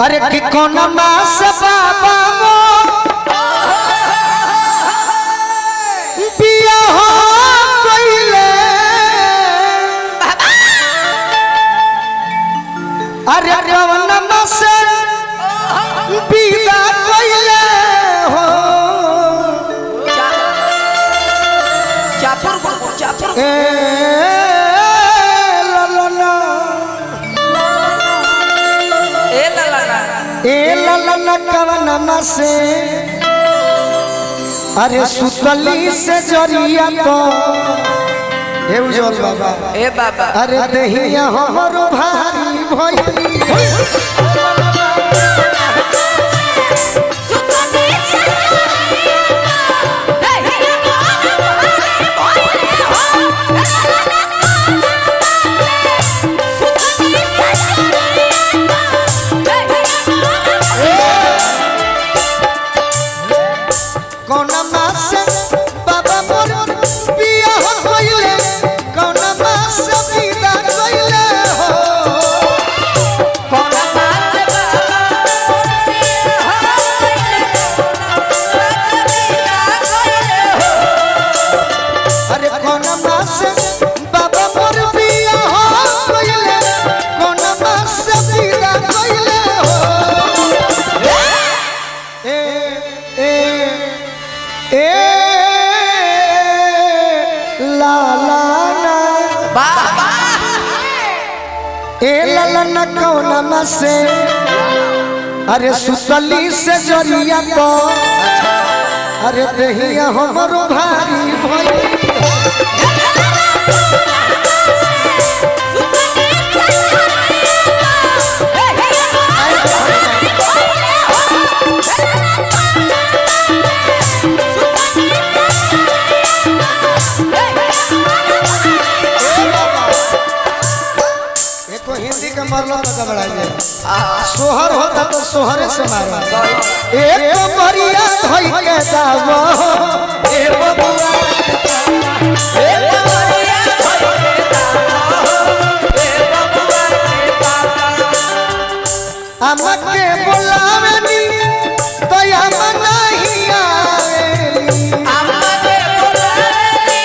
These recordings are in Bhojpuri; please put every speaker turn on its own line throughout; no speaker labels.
अरे कि कौन मास बाबा पिया हो कोइले अरे कौन मास पिया कोइले हो
चापुर
ए ललना कवन से अरे सुतली से जरिया तो हे उज्जवल बाबा
ए बाबा
अरे दहिया हमरो भारी भइली ललना कौन से अरे सुतली से जरिया तो अरे दहिया हमरो भारी भइली मरलो तो घबरा जाए सोहर होता तो सोहरे से मारो एक मरिया धई के दावो ए बबुआ एक मरिया धई के दावो ए बबुआ के बाबा हमके बुलावेनी तो हम नहीं आवेली हमके बुलावेनी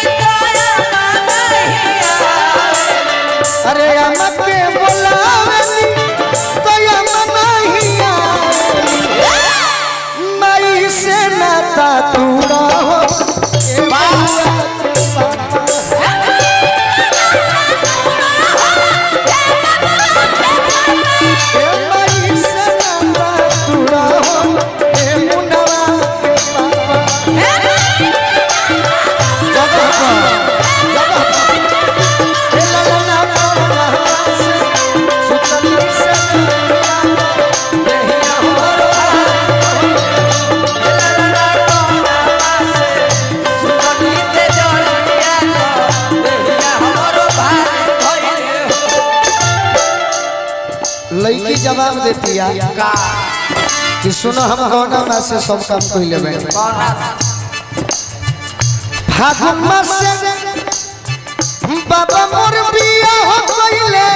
तो हम नहीं आवेली अरे हमके लड़की जवाब देती है कि सुनो हम कौन से सब काम कर लेबे फागुन मास से बाबा मोर बिया हो गइले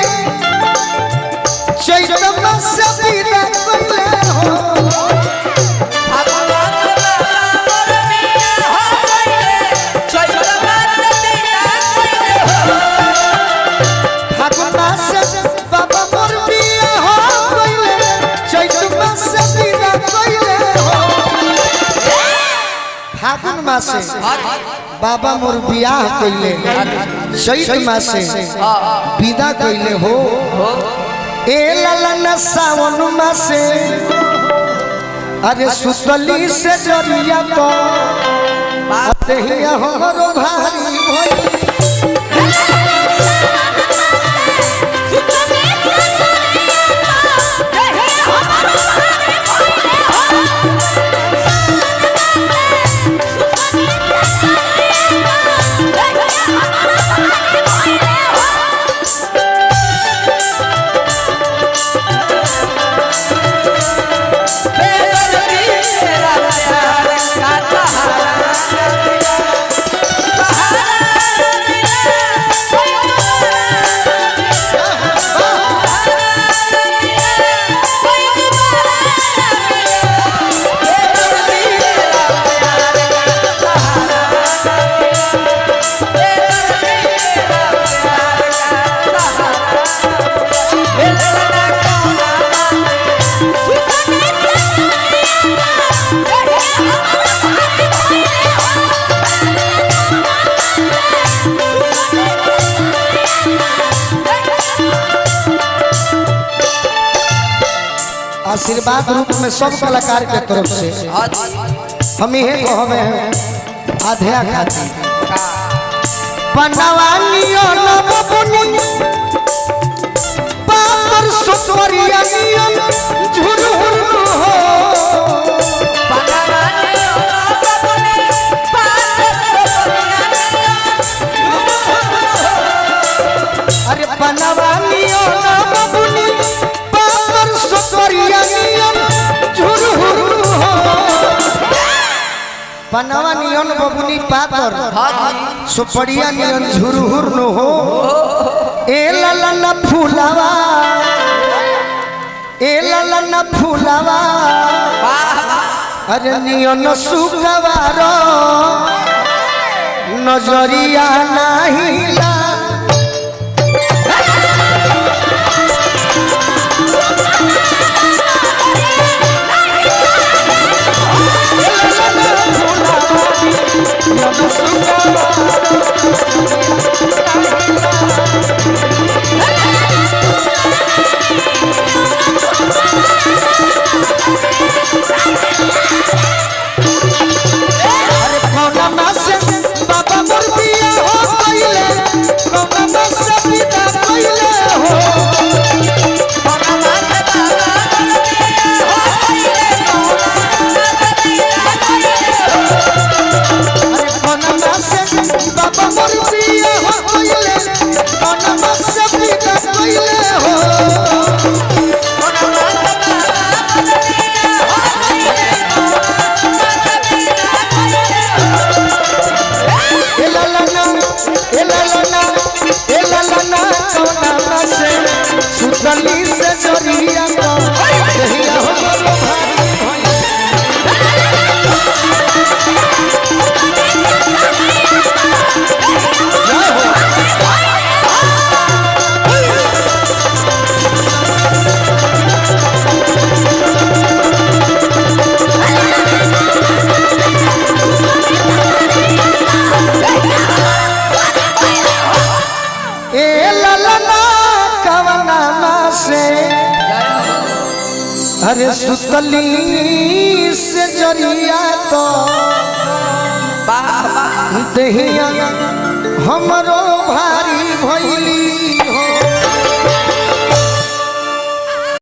चैत मास से विदा कइले हो फागुन मास से बाबा मोर बिया हो गइले चैत मास से विदा कइले हो फागुन मास से बाबा मोर फागुन मासे बाबा मोर बियाह कइले चैत मासे विदा कइले हो ए ललना सावन मासे अरे सुतली से जरिया तो दहिया हमरो भारी भइली
आशीर्वाद रूप में सब कलाकार के तरफ से हम ये कहबे आध्या खाती बनवानियो न बबुनी पापर सुतरिया नियम झुरहुर हो
बनवानियो न बबुनी पापर सुतरिया
अरे बनवानियो न बबुनी पापर सुतरिया नियम झुरहुर हो बनवा नियन बबुनी पातर सुपड़िया नियन झुरहुर न हो ए ललन फूलावा ए ललन फूलावा अरे नियन सुगवारो नजरिया नाहिला सुतली से जरिया को देहिया हमरो भारी ए ललना कवना से अरे सुतली से जरिया तो देहिया हमरो भारी भइली